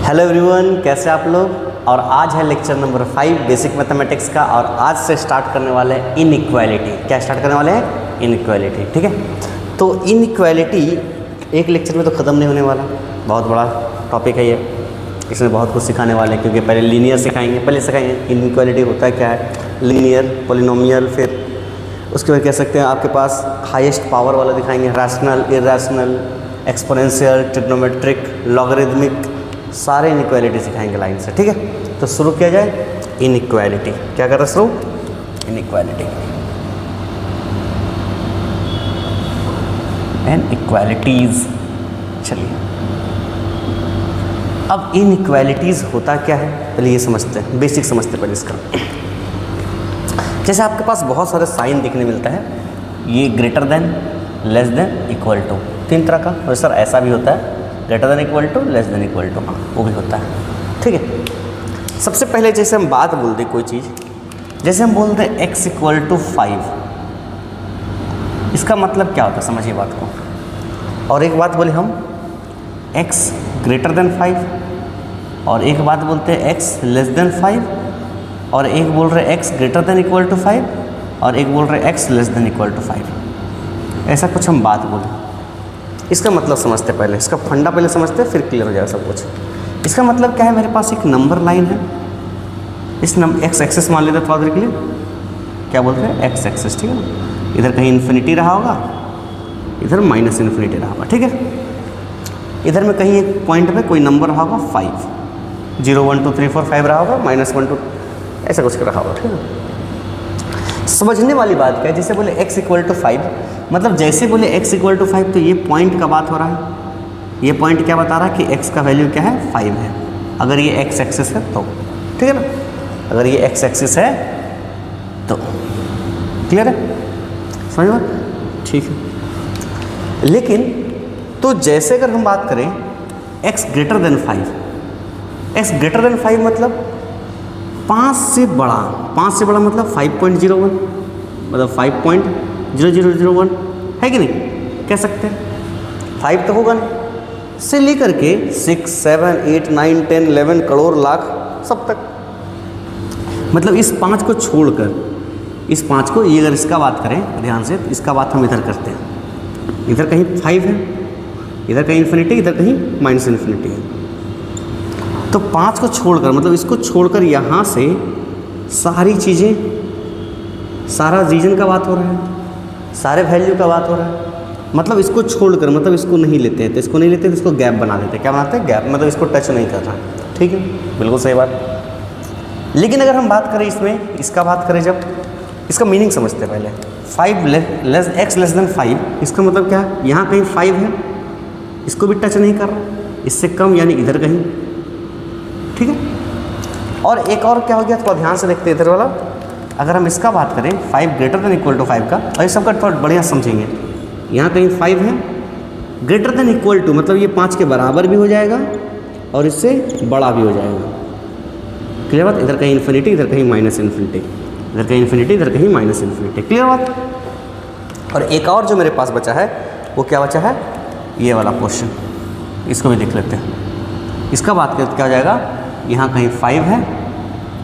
Hello everyone, कैसे आप लोग। और आज है लेक्चर नंबर 5 बेसिक मैथमेटिक्स का। और आज से स्टार्ट करने वाले हैं इनइक्वालिटी। क्या स्टार्ट करने वाले हैं? इनइक्वालिटी। ठीक है, तो इनइक्वालिटी एक लेक्चर में तो ख़त्म नहीं होने वाला, बहुत बड़ा टॉपिक है ये। इसमें बहुत कुछ सिखाने वाले हैं, क्योंकि पहले लीनियर सिखाएंगे, पहले सिखाएंगे इनइक्वालिटी होता है क्या है, लीनियर, पोलिनोमियल, फिर उसके बाद कह सकते हैं आपके पास हाईएस्ट पावर वाला दिखाएंगे, rational, irrational, exponential, trigonometric, logarithmic, सारे इनइक्वालिटी सिखाएंगे लाइन से। ठीक है, तो शुरू किया जाए। इनइक्वालिटी क्या कर रहे शुरू? Inequality, inequalities. चलिए, अब इनइक्वालिटीज होता क्या है पहले ये समझते हैं, बेसिक समझते हैं पहले इसका। जैसे आपके पास बहुत सारे साइन देखने मिलता है, ये greater than, less than, equal to, तीन तरह का। और सर ऐसा भी होता है, greater than equal to, less than equal to, हाँ वो भी होता है। ठीक है, सबसे पहले जैसे हम बात बोल दें कोई चीज़, जैसे हम बोलते हैं x इक्वल टू 5, इसका मतलब क्या होता है समझिए बात को। और एक बात बोले हम x ग्रेटर देन 5, और एक बात बोलते हैं x लेस देन 5, और एक बोल रहे x greater than equal to 5, और एक बोल रहे x less than equal to 5। ऐसा कुछ हम बात बोलें, इसका मतलब समझते पहले, इसका फंडा पहले समझते फिर क्लियर हो जाएगा सब कुछ। इसका मतलब क्या है, मेरे पास एक नंबर लाइन है, इस एक्स एक्सेस मान लेते थोड़ा देर के लिए, क्या बोलते हैं एक्स एक्सेस। ठीक है ना, इधर कहीं इन्फिनिटी रहा होगा, इधर माइनस इन्फिनिटी रहा होगा। ठीक है, इधर में कहीं एक पॉइंट में कोई नंबर रहा होगा 5, 0 1 2 3 4 5 रहा होगा, -1 2 ऐसा कुछ रहा होगा। ठीक है, समझने वाली बात क्या है, जैसे बोले x इक्वल टू 5, मतलब जैसे बोले x इक्वल टू 5 तो ये पॉइंट का बात हो रहा है। ये पॉइंट क्या बता रहा है कि x का वैल्यू क्या है, 5 है, अगर ये x एक्सिस है तो। ठीक है ना, अगर ये x एक्सिस है तो। क्लियर है, समझ में? ठीक है, लेकिन तो जैसे अगर हम बात करें x greater then 5, x greater then 5 मतलब 5 से बड़ा, 5 से बड़ा मतलब 5.01, मतलब 5.0001 है कि नहीं, कह सकते हैं 5 तो होगा नहीं, से लेकर के 6 7 8 9 10 11 करोड़ लाख सब तक, मतलब इस 5 को छोड़कर, इस 5 को, ये अगर इसका बात करें ध्यान से, तो इसका बात हम इधर करते हैं, इधर कहीं 5 है, इधर कहीं इन्फिनिटी, इधर कहीं माइनस इन्फिनिटी है। तो 5 को छोड़कर, मतलब इसको छोड़कर यहाँ से सारी चीज़ें, सारा रीजन का बात हो रहा है, सारे वैल्यू का बात हो रहा है, मतलब इसको छोड़कर, मतलब इसको नहीं लेते हैं, तो इसको नहीं लेते तो इसको गैप बना देते हैं। क्या बनाते हैं? गैप, मतलब इसको टच नहीं कर रहा। ठीक है, बिल्कुल सही बात। लेकिन अगर हम बात करें इसमें, इसका बात करें जब, इसका मीनिंग समझते हैं पहले। 5 x लेस देन 5, इसका मतलब क्या है, यहाँ कहीं 5 है, इसको भी टच नहीं कर रहा, इससे कम यानी इधर कहीं। ठीक है, और एक और क्या हो गया, थोड़ा ध्यान से देखते हैं इधर वाला। अगर हम इसका बात करें 5 ग्रेटर देन इक्वल टू 5 का, और ये सबका थोड़ा बढ़िया समझेंगे, यहाँ कहीं 5 है, ग्रेटर देन इक्वल टू मतलब ये 5 के बराबर भी हो जाएगा और इससे बड़ा भी हो जाएगा। क्लियर बात, इधर कहीं इन्फिनिटी, इधर कहीं माइनस इन्फिनिटी, इधर कहीं इन्फिनिटी, इधर कहीं माइनस इन्फिनिटी। क्लियर बात। और एक और जो मेरे पास बचा है, वो क्या बचा है, ये वाला क्वेश्चन, इसको भी देख लेते हैं। इसका बात करते क्या हो जाएगा, यहाँ कहीं 5 है,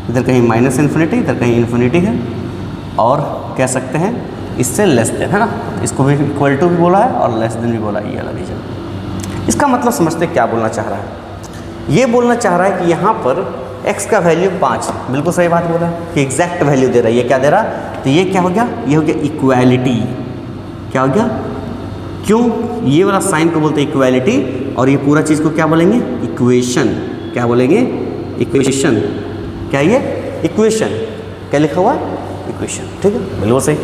इधर कहीं माइनस इन्फिनिटी, इधर कहीं इन्फिनिटी है, और कह सकते हैं इससे लेस देन, है ना, इसको भी इक्वल टू भी बोला है और लेस देन भी बोला है, ये वाला रीजन। इसका मतलब समझते क्या बोलना चाह रहा है। ये बोलना चाह रहा है कि यहाँ पर x का वैल्यू 5, बिल्कुल सही बात बोला है कि एग्जैक्ट वैल्यू दे रहा है। ये क्या दे रहा, तो ये क्या हो गया, ये हो गया इक्वालिटी। क्या हो गया, क्यों, ये वाला साइन को बोलते हैं इक्वालिटी, और ये पूरा चीज़ को क्या बोलेंगे, इक्वेशन। क्या बोलेंगे, इक्वेशन। क्या ये इक्वेशन, क्या लिखा हुआ है, इक्वेशन। ठीक है, बिल्कुल सही।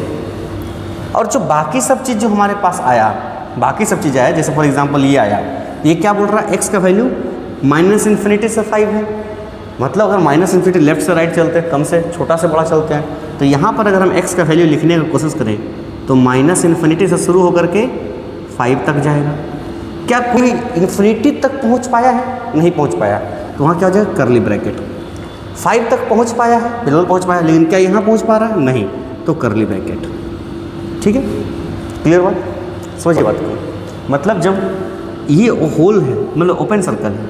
और जो बाकी सब चीज़ जो हमारे पास आया, बाकी सब चीज़ आया, जैसे फॉर एग्जांपल ये आया, ये क्या बोल रहा है, x का वैल्यू माइनस इन्फिनिटी से 5 है, मतलब अगर माइनस इन्फिनिटी लेफ्ट से राइट चलते हैं, कम से छोटा से बड़ा चलते हैं, तो यहाँ पर अगर हम x का वैल्यू लिखने की कोशिश करें तो माइनस इन्फिनिटी से शुरू होकर के 5 तक जाएगा। क्या कोई इन्फिनिटी तक पहुँच पाया है, नहीं पहुँच पाया, तो वहाँ क्या हो जाएगा, करली ब्रैकेट। 5 तक पहुँच पाया है, बिल्कुल पहुँच पाया, लेकिन क्या यहाँ पहुँच पा रहा है, नहीं, तो करली ब्रैकेट। ठीक है, क्लियर बात, समझिए बात को। मतलब जब ये होल है, मतलब ओपन सर्कल है,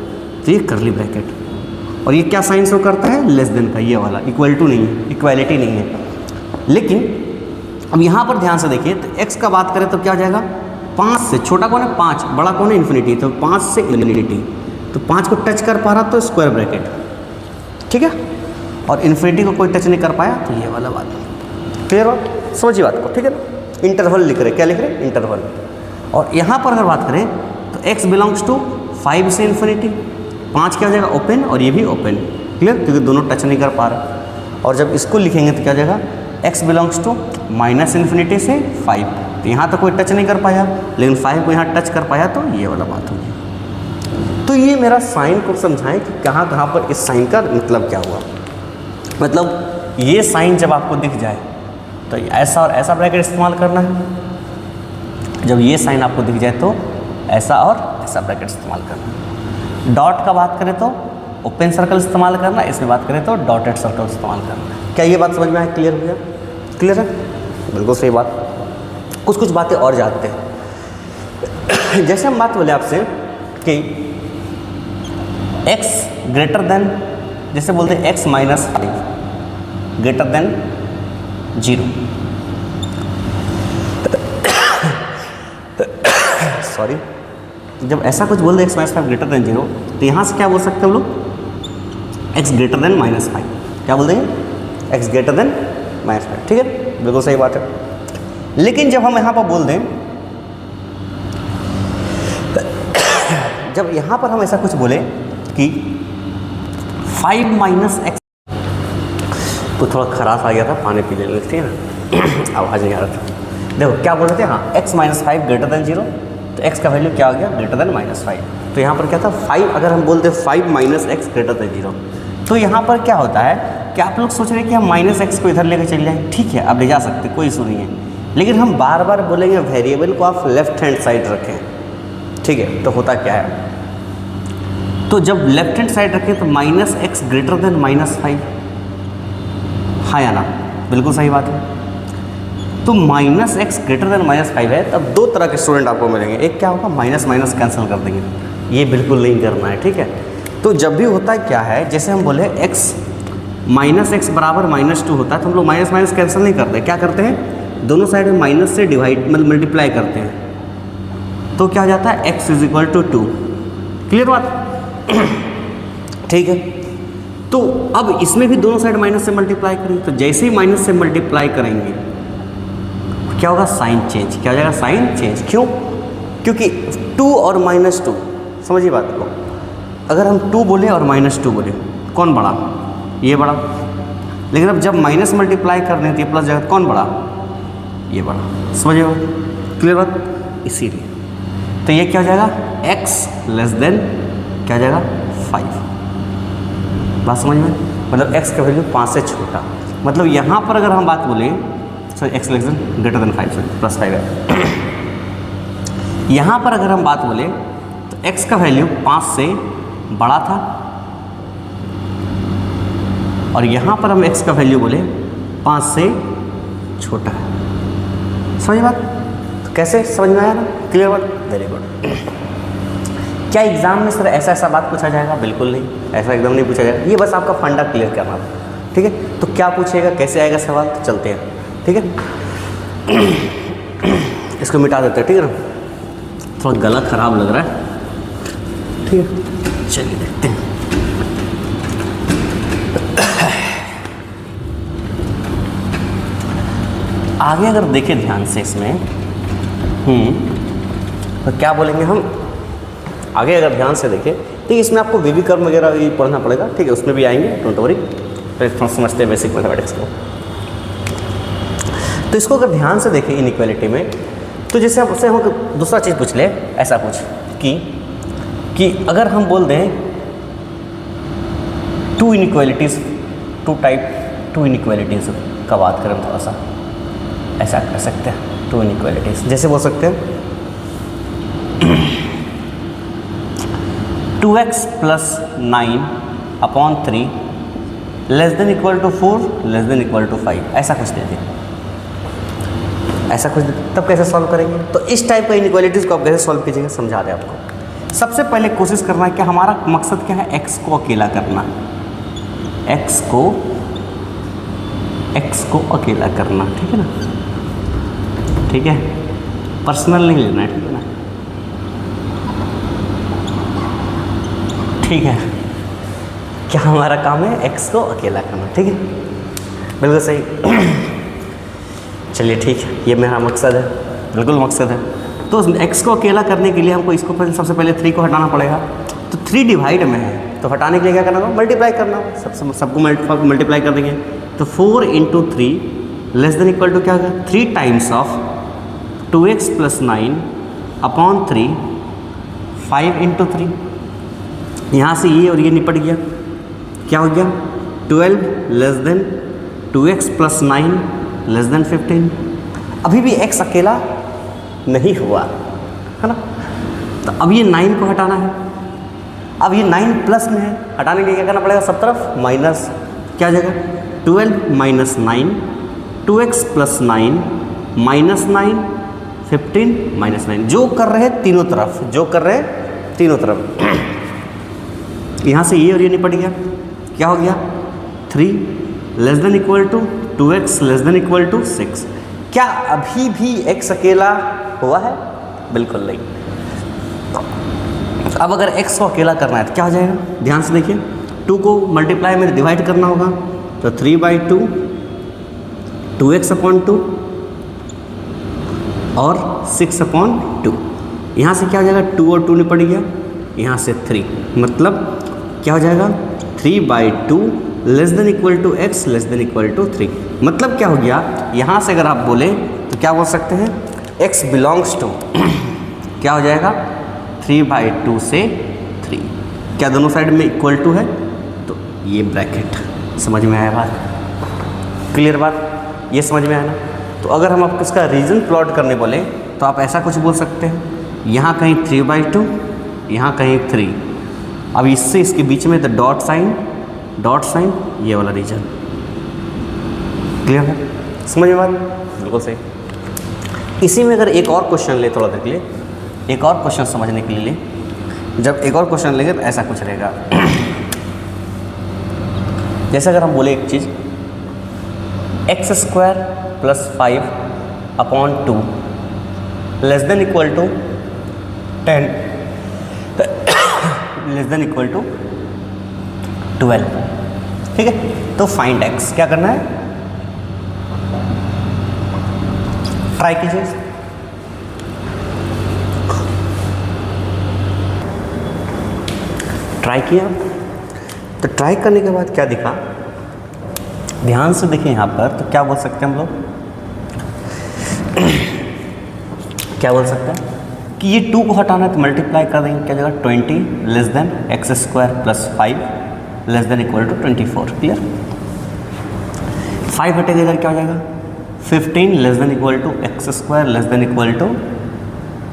तो ये करली ब्रैकेट, और ये क्या साइन शो करता है, लेस देन का, ये वाला, इक्वल टू नहीं है, इक्वालिटी नहीं है। लेकिन अब यहाँ पर ध्यान से देखिए, तो x का बात करें तो क्या हो जाएगा, 5 से छोटा कौन है, 5, बड़ा कौन है, इन्फिनिटी, तो 5 से इन्फिनिटी, तो 5 को टच कर पा रहा तो स्क्वायर ब्रैकेट, ठीक है, और इन्फिनिटी को कोई टच नहीं कर पाया तो ये वाला बात। क्लियर हो, समझिए बात को, ठीक है ना। इंटरवल लिख रहे, क्या लिख रहे, इंटरवल। और यहाँ पर अगर बात करें तो x बिलोंग्स टू 5 से इन्फिनिटी, 5 क्या हो जाएगा, ओपन, और ये भी ओपन। क्लियर, क्योंकि दोनों टच नहीं कर पा रहे। और जब इसको लिखेंगे तो क्या हो जाएगा, x belongs to minus infinity से 5, तो यहाँ तो कोई टच नहीं कर पाया, लेकिन 5 को यहाँ टच कर पाया तो ये वाला बात होगी। तो ये मेरा साइन को समझाएं कि कहाँ कहाँ पर इस साइन का मतलब क्या हुआ। मतलब ये साइन जब आपको दिख जाए तो ऐसा और ऐसा ब्रैकेट इस्तेमाल करना है, जब ये साइन आपको दिख जाए तो ऐसा और ऐसा ब्रैकेट इस्तेमाल करना है। डॉट का बात करें तो ओपन सर्कल इस्तेमाल करना, इसमें बात करें तो डॉटेड सर्कल इस्तेमाल करना। क्या ये बात समझ में आया, क्लियर हो गया, क्लियर है, बिल्कुल सही बात। कुछ कुछ बातें और जानते हैं। जैसे हम बात बोले आपसे कि x ग्रेटर देन, जैसे बोलते हैं x minus 5 greater than 0, sorry, जब ऐसा कुछ बोल दे x माइनस 5 ग्रेटर देन 0, तो यहाँ से क्या बोल सकते हैं हम लोग, x ग्रेटर देन माइनस 5, क्या बोल देंगे, x ग्रेटर देन माइनस 5, ठीक है, बिल्कुल सही बात है। लेकिन जब हम यहाँ पर बोल दें, जब यहाँ पर हम ऐसा कुछ बोले कि 5 माइनस एक्स, तो थोड़ा खराश आ गया था, पानी पी लेने, ठीक है ना, आवाज़ नहीं आ रहा था। देखो क्या बोल रहे थे, हाँ x माइनस 5 ग्रेटर देन 0, तो x का वैल्यू क्या हो गया, ग्रेटर देन माइनस 5। तो यहाँ पर क्या था, 5, अगर हम बोलते 5 माइनस एक्स ग्रेटर देन 0, तो यहाँ पर क्या होता है कि आप लोग सोच रहे हैं कि हम माइनस एक्स को इधर लेकर चले जाएँ, ठीक है, आप ले जा सकते, कोई इशू नहीं है। लेकिन हम बार बार बोलेंगे वेरिएबल को आप लेफ्ट हैंड साइड रखें, ठीक है, तो होता क्या है, तो जब लेफ्ट हैंड साइड रखें तो minus x greater than minus 5, हाँ या ना, बिल्कुल सही बात है। तो minus x greater than minus 5 है, तब दो तरह के स्टूडेंट आपको मिलेंगे, एक क्या होगा, माइनस माइनस कैंसिल कर देंगे, ये बिल्कुल नहीं करना है, ठीक है। तो जब भी होता है क्या है, जैसे हम बोले x माइनस एक्स बराबर माइनस 2 होता है, तो हम लोग माइनस माइनस कैंसिल नहीं करते, क्या करते हैं, दोनों साइड में माइनस से डिवाइड मतलब मल्टीप्लाई करते हैं, तो क्या हो जाता है, x is equal to 2। Clear बात, ठीक है। तो अब इसमें भी दोनों साइड माइनस से मल्टीप्लाई करेंगे, तो जैसे ही माइनस से मल्टीप्लाई करेंगे क्या होगा, साइन चेंज, क्या हो जाएगा, साइन चेंज। क्यों, क्योंकि 2 और माइनस 2, समझिए बात को, अगर हम 2 बोले और माइनस 2 बोले, कौन बड़ा, ये बड़ा, लेकिन अब जब माइनस मल्टीप्लाई करने तो प्लस जगह कौन बड़ा, ये बड़ा, समझिए क्लियर बात। इसीलिए तो ये क्या हो जाएगा, x लेस देन क्या हो जाएगा, 5, बात समझ में, मतलब x का वैल्यू 5 से छोटा, मतलब यहाँ पर अगर हम बात बोलें, sorry x less then greater than 5, sorry plus 5 है, यहाँ पर अगर हम बात बोलें तो x का वैल्यू 5 से बड़ा था, और यहाँ पर हम x का वैल्यू बोले 5 से छोटा है, समझ बात, तो कैसे समझ में आया ना, क्लियर बात, वेरी गुड। क्या एग्जाम में सर ऐसा ऐसा बात पूछा जाएगा, बिल्कुल नहीं, ऐसा एकदम नहीं पूछा जाएगा, ये बस आपका फंडा क्लियर करना था, ठीक है। तो क्या पूछेगा, कैसे आएगा सवाल, तो चलते हैं, ठीक है। इसको मिटा देते हैं, ठीक है ना, थोड़ा गला खराब लग रहा है, ठीक है, चलिए देखते हैं। आगे अगर देखें ध्यान से इसमें, तो क्या बोलेंगे हम, आगे अगर ध्यान से देखें, ठीक है, इसमें आपको वीवी कर्व वगैरह भी पढ़ना पड़ेगा, ठीक है, उसमें भी आएंगे, डोंट वरी, तो समझते हैं बेसिक मैथमेटिक्स को। तो इसको अगर ध्यान से देखें इनइक्वालिटी में, तो जैसे आप उससे हम दूसरा चीज़ पूछ ले, ऐसा पूछ कि अगर हम बोल दें टू इनइक्वालिटीज़ का बात करें, थोड़ा सा ऐसा कर सकते हैं, टू इनइक्वालिटीज़, जैसे बोल सकते हैं 2x plus 9/3 less than equal to 4 less than equal to 5, ऐसा कुछ दे दें, ऐसा कुछ, तब कैसे सॉल्व करेंगे। तो इस टाइप का इनइक्वालिटीज़ को आप कैसे सॉल्व कीजिएगा, समझा दें आपको। सबसे पहले कोशिश करना है कि हमारा मकसद क्या है, एक्स को अकेला करना, एक्स को अकेला करना, ठीक है ना, ठीक है, पर्सनल नहीं लेना है, ठीक है ना, ठीक है। क्या हमारा काम है, एक्स को अकेला करना, ठीक है, बिल्कुल सही। चलिए ठीक है, ये मेरा मकसद है, बिल्कुल मकसद है। तो x को अकेला करने के लिए हमको इसको सबसे पहले 3 को हटाना पड़ेगा। तो 3 डिवाइड में है, तो हटाने के लिए क्या करना होगा, मल्टीप्लाई करना होगा, सबको मल्टीप्लाई कर देंगे। तो 4 × 3 लेस देन इक्वल टू क्या होगा, 3 टाइम्स ऑफ 2x + 9 अपॉन 3, 5 × 3। यहाँ से ये और ये निपट गया, क्या हो गया, 12 less than 2x + 9 less than 15। अभी भी x अकेला नहीं हुआ है ना, तो अब ये 9 को हटाना है। अब ये 9 प्लस में है, हटाने के लिए क्या करना पड़ेगा, सब तरफ माइनस, क्या जाएगा, 12 - 9, 2x + 9 -9, 15 -9, जो कर रहे हैं तीनों तरफ, जो कर रहे हैं तीनों तरफ। यहाँ से ये और ये निपट गया, क्या हो गया, 3 less than equal to 2x less than equal to 6। क्या अभी भी x अकेला हुआ है, बिल्कुल नहीं। अब अगर x को अकेला करना है तो क्या हो जाएगा, ध्यान से देखिए, 2 को मल्टीप्लाई में डिवाइड करना होगा, तो 3/2 2x/2 और 6/2। यहाँ से क्या हो जाएगा, 2 और 2 निपट गया, यहाँ से 3, मतलब क्या हो जाएगा, 3/2 less than equal to x less than equal to 3। मतलब क्या हो गया, यहाँ से अगर आप बोले तो क्या बोल सकते हैं, x बिलोंग्स टू क्या हो जाएगा, 3/2 से 3। क्या दोनों साइड में इक्वल टू है, तो ये ब्रैकेट। समझ में आया बात, क्लियर बात, ये समझ में आया ना। तो अगर हम आपको इसका रीजन प्लॉट करने बोले तो आप ऐसा कुछ बोल सकते हैं, यहाँ कहीं 3/2, यहाँ कहीं 3। अब इससे इसके बीच में द डॉट साइन, ये वाला रीजन। क्लियर है, समझ में बात, बिल्कुल सही। इसी में अगर एक और क्वेश्चन ले, थोड़ा देर के लिए एक और क्वेश्चन समझने के लिए, जब एक और क्वेश्चन लेंगे तो ऐसा कुछ रहेगा। जैसे अगर हम बोले एक चीज़, x² + 5/2 less than equal to 10 less than equal to 12, ठीक है। तो फाइंड x, क्या करना है, ट्राई कीजिए। ट्राई किया, तो ट्राई करने के बाद क्या दिखा, ध्यान से देखिए यहाँ पर, तो क्या बोल सकते हैं हम लोग, क्या बोल सकते हैं कि ये 2 को हटाना है तो मल्टीप्लाई कर देंगे, क्या जगह 20 less than x² + 5 less than equal to 24। Clear, 5 हटेगा इधर, क्या हो जाएगा, 15 less than equal to x² less than equal to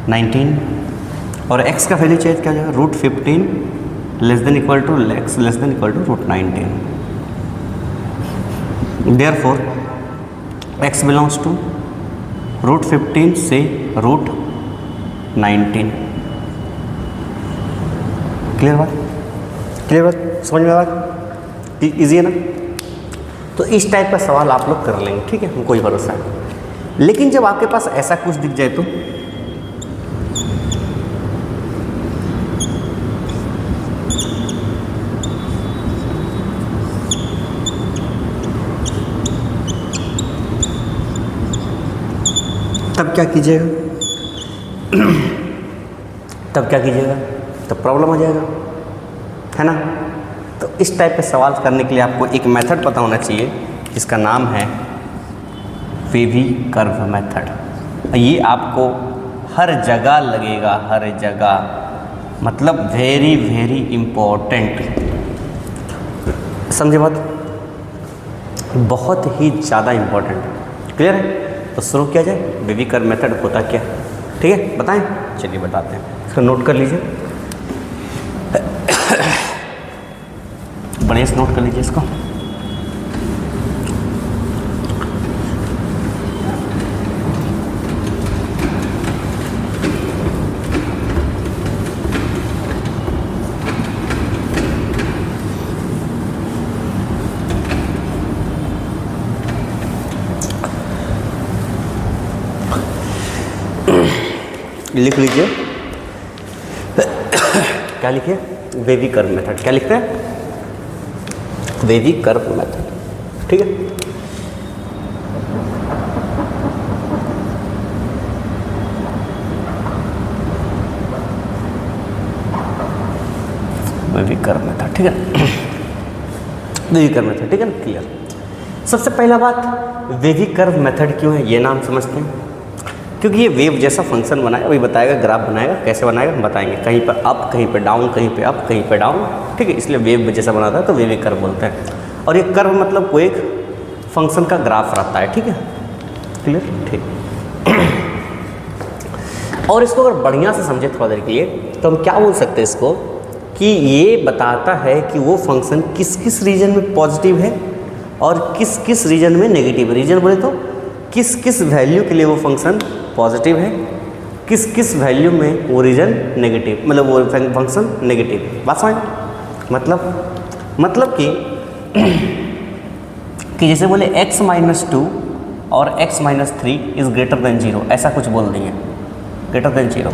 19, और x का वैल्यू चाहिए, क्या हो जाएगा, √15 less than equal to x less than equal to √19। Therefore x belongs to √15 से √19। क्लियर बात, क्लियर बात, समझ में बात, ईजी है ना। तो इस टाइप का सवाल आप लोग कर लेंगे, ठीक है, हमको कोई भरोसा है। लेकिन जब आपके पास ऐसा कुछ दिख जाए तो तब क्या कीजिएगा, तब क्या कीजिएगा, तब प्रॉब्लम हो जाएगा, है ना। तो इस टाइप के सवाल करने के लिए आपको एक मेथड पता होना चाहिए, जिसका नाम है वेवी कर्व मेथड। ये आपको हर जगह लगेगा, हर जगह, मतलब वेरी वेरी इम्पोर्टेंट, समझे बात, बहुत ही ज़्यादा इम्पोर्टेंट। क्लियर है, तो शुरू किया जाए, वेवी कर्व मेथड होता क्या, ठीक है, बताएं, चलिए बताते हैं, इसको नोट कर लीजिए, बढ़िया से नोट कर लीजिए इसको। लिख लीजिए क्या लिखिए, वेवी कर्व मेथड। क्या लिखते हैं? Wavy curve method. ठीक है, वेवी कर्व मेथड। ठीक है, वेवी कर्व मेथड। ठीक है ना, क्लियर। सबसे पहला बात, वेवी कर्व मेथड क्यों है, ये नाम समझते हैं। क्योंकि ये वेव जैसा फंक्शन बनाएगा, वही बताएगा, ग्राफ बनाएगा, कैसे बनाएगा हम बताएंगे, कहीं पर अप, कहीं पे डाउन, कहीं पे अप, कहीं पे डाउन। ठीक है, इसलिए वेव जैसा बनाता है तो वेवी कर्व बोलते हैं। और ये कर्व मतलब कोई एक फंक्शन का ग्राफ रहता है। ठीक है, क्लियर। ठीक, और इसको अगर बढ़िया से समझे थोड़ा देर के लिए तो हम क्या बोल सकते हैं इसको, कि ये बताता है कि वो फंक्शन किस किस रीजन में पॉजिटिव है और किस किस रीजन में नेगेटिव है। रीजन बोले तो किस किस वैल्यू के लिए वो फंक्शन पॉजिटिव है, किस किस वैल्यू में वो रीजन नेगेटिव, मतलब वो फंक्शन नेगेटिव। बात समझ? मतलब कि जैसे बोले x-2 और x-3 इज़ ग्रेटर देन 0, ऐसा कुछ बोल देंगे, ग्रेटर देन 0।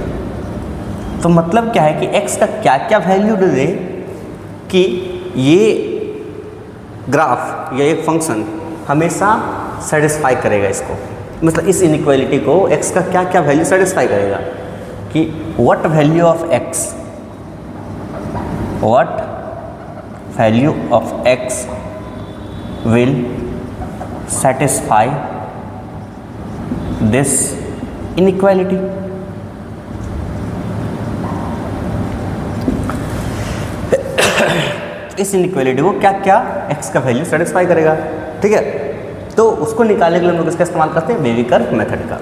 तो मतलब क्या है कि x का क्या क्या वैल्यू दे कि ये ग्राफ या एक फंक्शन हमेशा सेटिस्फाई करेगा इसको, मतलब इस इनइक्वालिटी को x का क्या क्या वैल्यू सेटिस्फाई करेगा, कि what value of x, what value of x will satisfy this inequality। इस इनइक्वालिटी को क्या क्या x का वैल्यू सेटिस्फाई करेगा। ठीक है, तो उसको निकालने के लिए हम लोग इसका इस्तेमाल करते हैं वेवी कर्व मेथड का।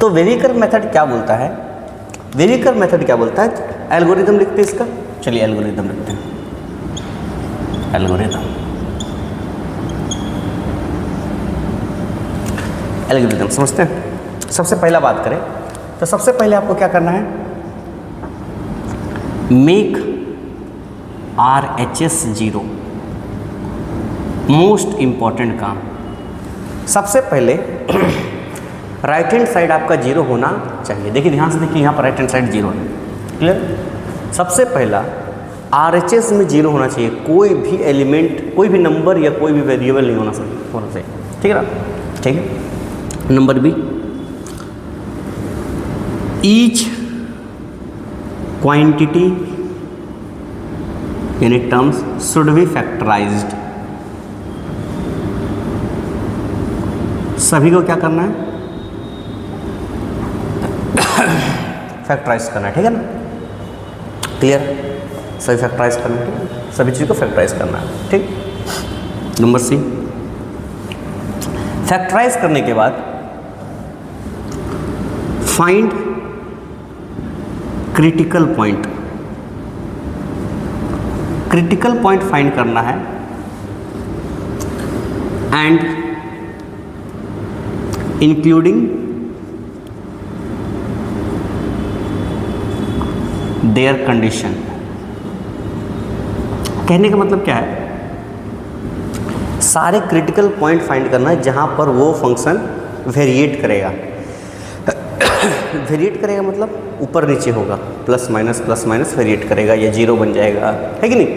तो वेवी कर्व मेथड क्या बोलता है, वेवी कर्व मेथड क्या बोलता है, एल्गोरिदम लिखते हैं इसका। चलिए एल्गोरिदम लिखते हैं, एल्गोरिदम एल्गोरिदम समझते हैं। सबसे पहला बात करें तो सबसे पहले आपको क्या करना है, मेक RHS 0, मोस्ट इंपॉर्टेंट काम। सबसे पहले राइट हैंड साइड आपका 0 होना चाहिए। देखिए ध्यान से देखिए, यहाँ पर राइट हैंड साइड 0 है, क्लियर। सबसे पहला RHS में 0 होना चाहिए, कोई भी एलिमेंट, कोई भी नंबर या कोई भी वेरिएबल नहीं होना चाहिए। ठीक है ना, ठीक है। नंबर बी, ईच क्वांटिटी यानी टर्म्स शुड बी फैक्टराइज्ड। सभी को क्या करना है, फैक्टराइज करना है। ठीक है ना, क्लियर, सभी फैक्टराइज करना है, ठीक है? सभी चीज़ को फैक्टराइज करना है। ठीक, नंबर सी, फैक्टराइज करने के बाद find critical point. Critical point find करना है एंड इंक्लूडिंग देयर कंडीशन। कहने का मतलब क्या है, सारे क्रिटिकल पॉइंट फाइंड करना है जहां पर वो फंक्शन वेरिएट करेगा। वेरिएट करेगा मतलब ऊपर नीचे होगा, प्लस माइनस वेरिएट करेगा, या 0 बन जाएगा, है कि नहीं।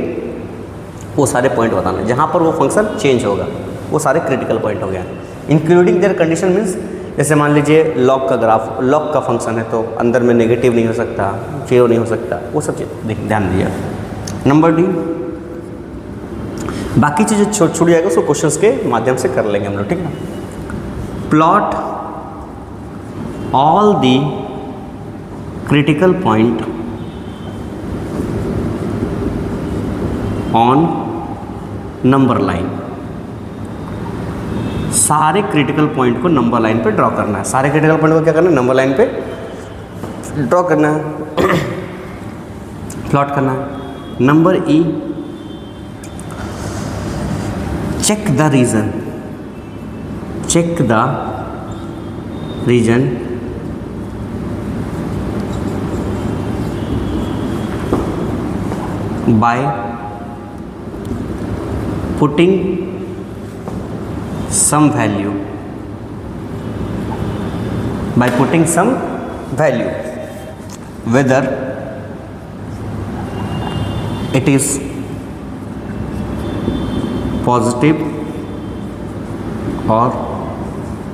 वो सारे पॉइंट बताना जहाँ पर वो फंक्शन चेंज होगा, वो सारे क्रिटिकल पॉइंट हो गया। इंक्लूडिंग देयर कंडीशन मीन्स, जैसे मान लीजिए लॉग का ग्राफ, लॉग का फंक्शन है तो अंदर में नेगेटिव नहीं हो सकता, 0 नहीं हो सकता, वो सब चीज़ ध्यान दीजिए। नंबर डी, बाकी चीज़ें छोट छूट जाएगा, उसको क्वेश्चंस के माध्यम से कर लेंगे हम लोग। ठीक है, plot all the critical point on number line। सारे क्रिटिकल पॉइंट को नंबर लाइन पे ड्रॉ करना है। सारे क्रिटिकल पॉइंट को क्या करना है, नंबर लाइन पे ड्रॉ करना है, प्लॉट करना है। Number E, check the region, check the region by putting some value, by putting some value whether it is positive और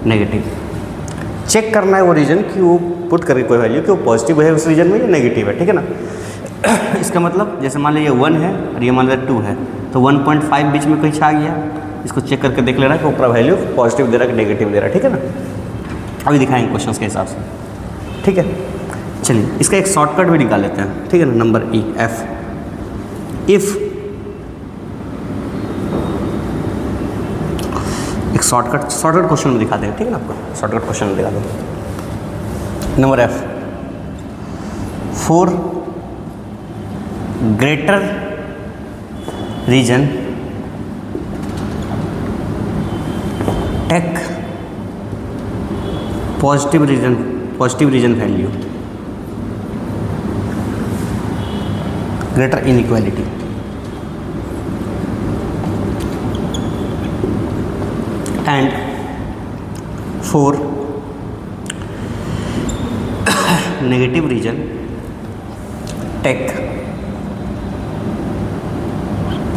नेगेटिव। चेक करना है वो रीजन कि वो पुट करके कोई वैल्यू कि वो पॉजिटिव है उस रीजन में या नेगेटिव है, ठीक है ना। इसका मतलब जैसे मान लीजिए 1 है और ये मान लीजिए 2 है, तो 1.5 बीच में कहीं आ गया, इसको चेक करके देख लेना कि ऊपर वैल्यू पॉजिटिव दे रहा है कि नेगेटिव दे रहा है, ठीक है ना। अभी दिखाएंगे क्वेश्चन के हिसाब से, ठीक है। चलिए इसका एक शॉर्टकट भी निकाल लेते हैं, ठीक है ना। नंबर ई एफ, इफ एक शॉर्टकट क्वेश्चन में दिखा देंगे, ठीक है ना। आपको शॉर्टकट क्वेश्चन में दिखा देंगे। Number F, for greater region take positive region value greater inequality. And for negative region take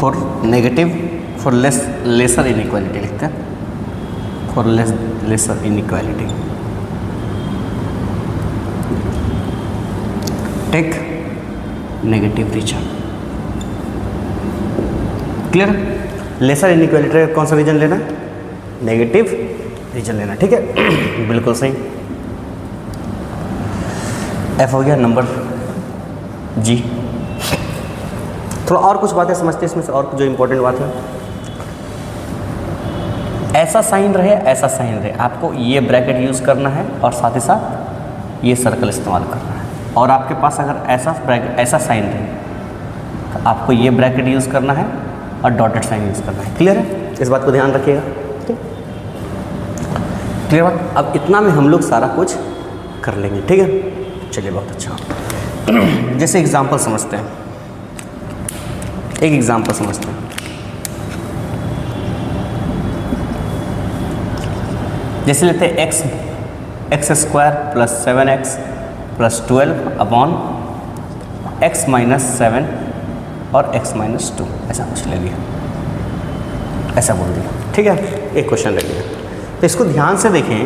for lesser inequality लिखते हैं, for lesser inequality take negative region। Clear. Lesser inequality कौन सा रीजन लेना है? Negative reason लेना, ठीक है। बिल्कुल सही। एफ हो गया। नंबर जी, थोड़ा और कुछ बातें समझते हैं इसमें से, और जो इंपॉर्टेंट बात है, ऐसा साइन रहे आपको ये ब्रैकेट यूज़ करना है और साथ ही साथ ये सर्कल इस्तेमाल करना है। और आपके पास अगर ऐसा साइन रहे तो आपको ये ब्रैकेट यूज़ करना है और डॉटेड साइन यूज़ करना है। क्लियर है? इस बात को ध्यान रखिएगा, क्लियर बात। अब इतना में हम लोग सारा कुछ कर लेंगे, ठीक है। चलिए बहुत अच्छा। जैसे एग्जांपल समझते हैं, एक एग्जांपल समझते हैं। जैसे लेते हैं x square plus 7x plus 12 upon x minus 7 और x माइनस 2, ऐसा कुछ ले लिया, ऐसा बोल दिया, ठीक है। एक क्वेश्चन ले लिया, तो इसको ध्यान से देखें।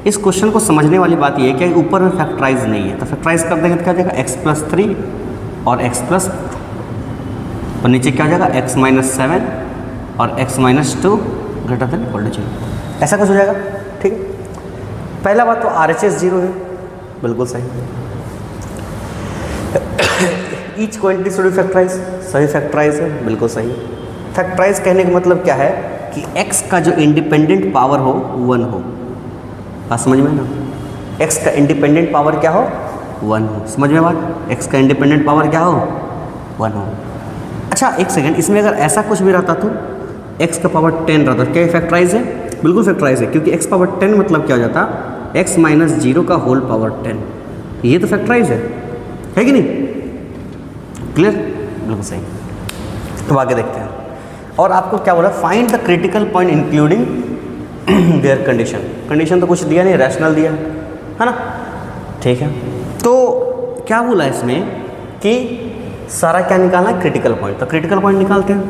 इस क्वेश्चन को समझने वाली बात ये है कि ऊपर में फैक्टराइज नहीं है, तो फैक्टराइज कर देंगे तो क्या हो जाएगा? x प्लस 3 और x प्लस 4, और नीचे क्या हो जाएगा? x माइनस 7 और x minus 2 greater than equal to 0, ऐसा कुछ हो जाएगा, ठीक है। पहला बात तो RHS 0 है, बिल्कुल सही। Each quantity should be factorise, सही फैक्टराइज है, बिल्कुल सही। फैक्टराइज कहने का मतलब क्या है कि x का जो इंडिपेंडेंट पावर हो 1 हो। बात समझ में ना? x का इंडिपेंडेंट पावर क्या हो? 1 हो। समझ में बात? x का इंडिपेंडेंट पावर क्या हो? 1 हो। अच्छा एक सेकंड, इसमें अगर ऐसा कुछ भी रहता तो x का पावर 10 रहता, क्या फैक्टराइज है? बिल्कुल फैक्टराइज है, क्योंकि x पावर 10 मतलब क्या हो जाता? x माइनस 0 का होल पावर 10, ये तो फैक्टराइज है कि नहीं? क्लियर? बिल्कुल सही। तो आगे देखते हैं। और आपको क्या बोला? Find the critical point including there condition. Condition तो कुछ दिया नहीं, रैशनल दिया है ना, ठीक है। तो क्या बोला इसमें कि सारा क्या निकालना है? Critical point. तो क्रिटिकल पॉइंट निकालते हैं।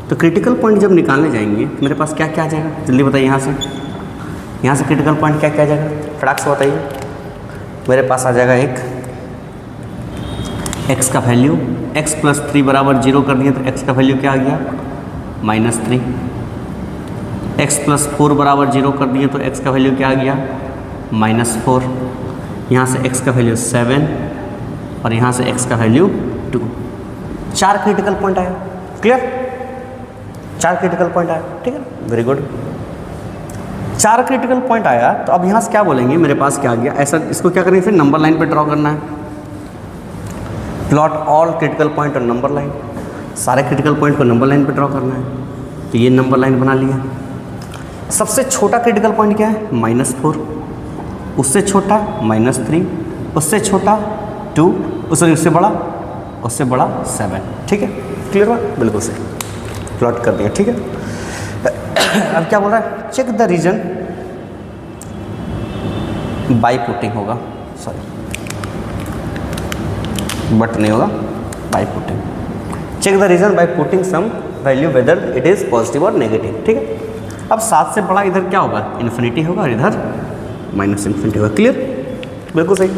तो क्रिटिकल पॉइंट जब निकालने जाएंगे तो मेरे पास क्या क्या आ जाएगा? जल्दी बताइए। यहाँ से क्रिटिकल पॉइंट क्या क्या आ जाएगा? फटाक से बताइए। मेरे पास आ जाएगा एक x का वैल्यू, x प्लस 3 बराबर 0 कर दिया तो x का वैल्यू क्या आ गया? -3। x प्लस 4 बराबर 0 कर दिए तो x का वैल्यू क्या आ गया? -4। यहाँ से x का वैल्यू 7 और यहाँ से x का वैल्यू 2। 4 क्रिटिकल पॉइंट आया। क्लियर? 4 क्रिटिकल पॉइंट आया, ठीक है, वेरी गुड। 4 क्रिटिकल पॉइंट आया तो अब यहाँ से क्या बोलेंगे? मेरे पास क्या आ गया? ऐसा इसको क्या करेंगे? फिर नंबर लाइन पे ड्रॉ करना है। प्लॉट ऑल क्रिटिकल पॉइंट और नंबर लाइन। सारे क्रिटिकल पॉइंट को नंबर लाइन पे ड्रॉ करना है, तो ये नंबर लाइन बना लिया। सबसे छोटा क्रिटिकल पॉइंट क्या है? -4, उससे छोटा -3, उससे छोटा 2, उससे बड़ा 7, ठीक है। क्लियर बात? बिल्कुल सही, प्लॉट कर दिया, ठीक है। अब क्या बोल रहा है? Check the region by putting होगा, सॉरी बट नहीं होगा, by putting. Check the region by putting some value whether it is positive और नेगेटिव। ठीक है, अब 7 से बड़ा इधर क्या होगा, इन्फिनिटी होगा, और इधर माइनस इन्फिनिटी होगा। क्लियर, बिल्कुल सही।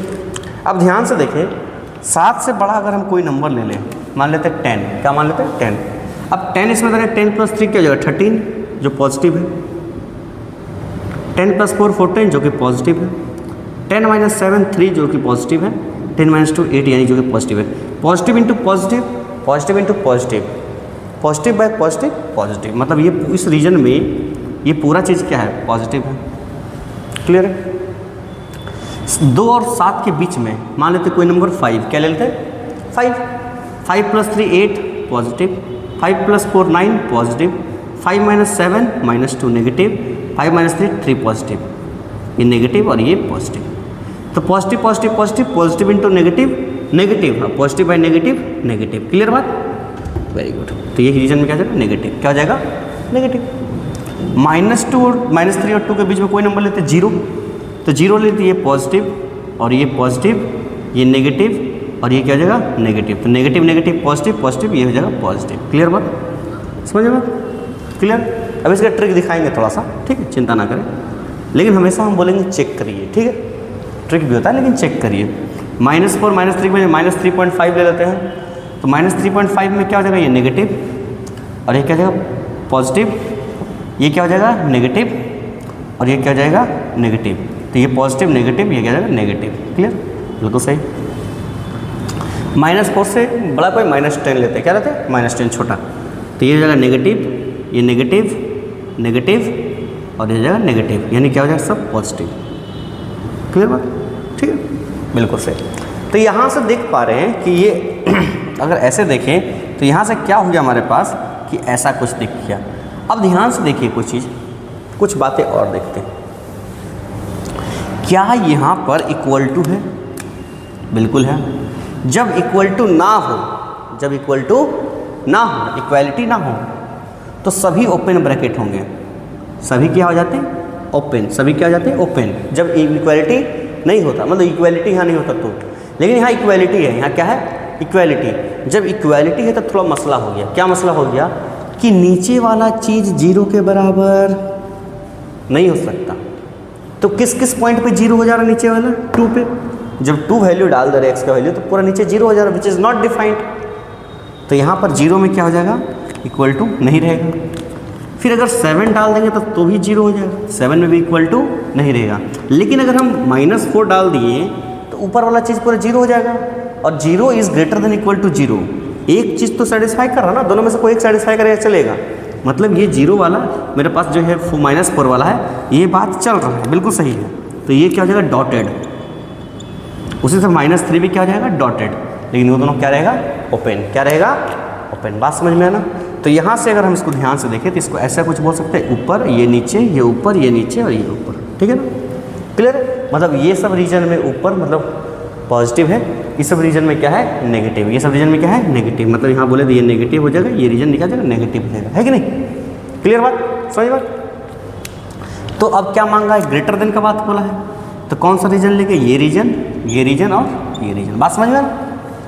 अब ध्यान से देखें, 7 से बड़ा अगर हम कोई नंबर ले लें, मान लेते हैं 10, क्या मान लेते हैं 10। अब 10 इसमें देखें, 10 + 3 क्या हो जाएगा 13 जो पॉजिटिव है, 10 + 4 14 जो कि पॉजिटिव है, 10 - 7 3 जो कि पॉजिटिव है, 10 - 2 8 यानी जो कि पॉजिटिव है। Positive into positive, positive into positive, positive bye positive positive, मतलब ये इस रीजन में ये पूरा चीज़ क्या है, पॉजिटिव है। क्लियर है। 2 और 7 के बीच में मान लेते कोई नंबर 5, क्या ले लेते हैं 5, 5 + 3 8 पॉजिटिव, 5 + 4 9 पॉजिटिव, 5 - 7 - 2 नेगेटिव, 5 - 3 3 पॉजिटिव, ये नेगेटिव और ये पॉजिटिव। तो positive positive positive, positive into negative negative, positive by negative negative. Clear बात, वेरी गुड। तो ये रीजन में क्या जाएगा, नेगेटिव। क्या हो जाएगा, नेगेटिव। -2 और -3 और 2 के बीच में कोई नंबर लेते 0, तो 0 लेते ये पॉजिटिव और ये पॉजिटिव, ये नेगेटिव और ये क्या हो जाएगा, नेगेटिव। तो नेगेटिव नेगेटिव पॉजिटिव पॉजिटिव, ये हो जाएगा पॉजिटिव। क्लियर बात, समझ में, क्लियर। अब इसका ट्रिक दिखाएंगे थोड़ा सा, ठीक है, चिंता ना करें, लेकिन हमेशा हम बोलेंगे चेक करिए। ठीक है, ट्रिक भी होता है लेकिन चेक करिए। -4 -3 में -3.5 ले लेते हैं, तो -3.5 में क्या हो जाएगा, ये नेगेटिव और ये क्या हो जाएगा पॉजिटिव, ये क्या हो जाएगा नेगेटिव और ये क्या हो जाएगा नेगेटिव। तो ये पॉजिटिव नेगेटिव, ये क्या हो जाएगा नेगेटिव। क्लियर, बिल्कुल सही। -4 से बड़ा कोई -10 लेते हैं, क्या लेते हैं -10 छोटा, तो ये हो जाएगा नेगेटिव, ये नेगेटिव नेगेटिव और ये हो जाएगा नेगेटिव, यानी क्या हो जाएगा सब पॉजिटिव। क्लियर बात, ठीक है, बिल्कुल सही। तो यहाँ से देख पा रहे हैं कि ये अगर ऐसे देखें तो यहाँ से क्या हो गया हमारे पास कि ऐसा कुछ दिख गया। अब ध्यान से देखिए कुछ चीज़, कुछ बातें और देखते हैं। क्या यहाँ पर इक्वल टू है, बिल्कुल है। जब इक्वल टू ना हो, जब इक्वल टू ना हो, इक्वालिटी ना हो, तो सभी ओपन ब्रैकेट होंगे, सभी क्या हो जाते हैं ओपन, सभी क्या हो जाते हैं ओपन। जब इक्वालिटी नहीं होता, मतलब इक्वालिटी यहाँ नहीं होता तो, लेकिन यहाँ इक्वालिटी है, यहाँ क्या है इक्वालिटी। जब इक्वालिटी है तो थोड़ा मसला हो गया। क्या मसला हो गया कि नीचे वाला चीज़ 0 के बराबर नहीं हो सकता। तो किस किस पॉइंट पे 0 हो जा रहा है, नीचे वाला 2 पे। जब 2 वैल्यू डाल दे रहे x का वैल्यू तो पूरा नीचे 0 हो जा रहा है, विच इज़ नॉट डिफाइंड। तो यहाँ पर 0 में क्या हो जाएगा, इक्वल टू नहीं रहेगा। फिर अगर 7 डाल देंगे तो भी 0 हो जाएगा, 7 में भी इक्वल टू नहीं रहेगा। लेकिन अगर हम -4 डाल दिए तो ऊपर वाला चीज़ पूरा 0 हो जाएगा, और 0 is greater than equal to 0। एक चीज़ तो सेटिस्फाई कर रहा ना, दोनों में से कोई एक सेटिस्फाई करेगा चलेगा। मतलब ये 0 वाला मेरे पास जो है -4 वाला है, ये बात चल रहा है, बिल्कुल सही है। तो ये क्या हो जाएगा डॉटेड। उसी से -3 भी क्या हो जाएगा डॉटेड, लेकिन वो दोनों क्या रहेगा ओपन। क्या रहेगा ओपन। बात समझ में आना। तो यहाँ से अगर हम इसको ध्यान से देखें तो इसको ऐसा कुछ बोल सकते हैं, ऊपर ये नीचे, ये ऊपर ये नीचे और ये ऊपर। ठीक है ना, क्लियर है। मतलब ये सब रीजन में ऊपर मतलब पॉजिटिव है, ये सब रीजन में क्या है नेगेटिव, ये सब रीजन में क्या है नेगेटिव। मतलब यहाँ बोले तो ये नेगेटिव हो जाएगा, ये रीजन निकल जाएगा नेगेटिव हो जाएगा, है कि नहीं। क्लियर बात, समझ बात। तो अब क्या मांगा है, ग्रेटर देन का बात बोला है, तो कौन सा रीजन लेंगे, ये रीजन और ये रीजन। बात समझ में आ,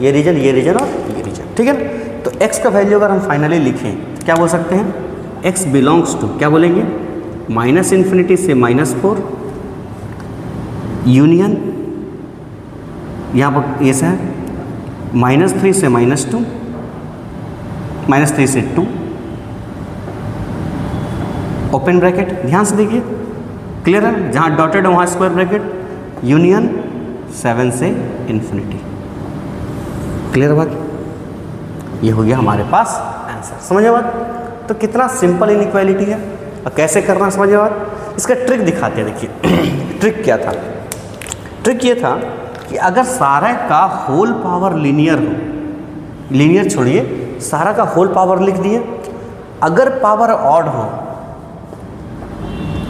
ये रीजन और ये रीजन। ठीक है ना। तो x का वैल्यू अगर हम फाइनली लिखें तो क्या बोल सकते हैं, x बिलोंग्स टू, क्या बोलेंगे -∞ से -4 यूनियन, यहाँ पर ऐसा है -3 से -2, -3 से 2 ओपन ब्रैकेट। ध्यान से देखिए, क्लियर है। जहाँ डॉटेड है वहाँ स्क्वायर ब्रैकेट, यूनियन 7 से इन्फिनिटी। क्लियर बात, ये हो गया हमारे पास आंसर। समझे बात। तो कितना सिंपल इनइक्वालिटी है और कैसे करना, समझे बात। इसका ट्रिक दिखाते हैं, देखिए ट्रिक क्या था। ट्रिक ये था कि अगर सारा का होल पावर लीनियर हो, लीनियर छोड़िए, सारा का होल पावर लिख दिए। अगर पावर ऑड हो,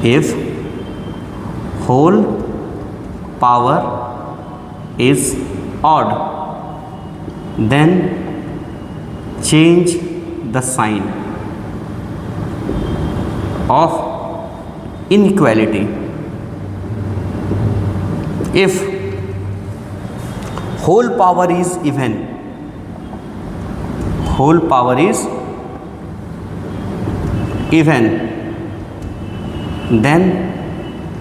if whole power is odd, then change the sign of inequality. If whole power is even, whole power is even, then